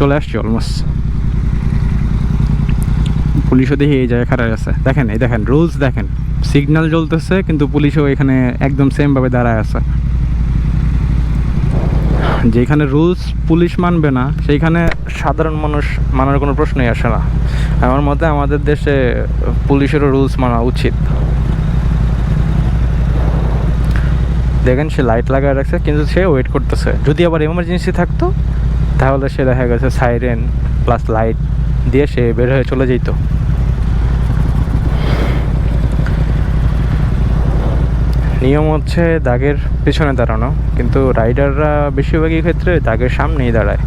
চলে আসছি অলমোস্ট। পুলিশও দেখি এই জায়গায় খারাপ আছে, দেখেন এই দেখেন রুলস দেখেন, সিগন্যাল জ্বলতেছে কিন্তু পুলিশও এখানে একদম সেমভাবে দাঁড়ায় আছে। যেখানে রুলস পুলিশ মানবে না সেইখানে সাধারণ মানুষ মানার কোনো প্রশ্নই আসে না। আমার মতে আমাদের দেশে পুলিশেরও রুলস মানা উচিত। দেখেন সে লাইট লাগায় রাখছে কিন্তু সে ওয়েট করতেছে, যদি আবার এমার্জেন্সি থাকতো তাহলে সে দেখা গেছে সাইরেন প্লাস লাইট দিয়ে সে বের হয়ে চলে যেত। নিয়ম হচ্ছে দাগের পেছনে দাঁড়ানো, কিন্তু রাইডাররা বেশিরভাগই ক্ষেত্রে দাগের সামনেই দাঁড়ায়।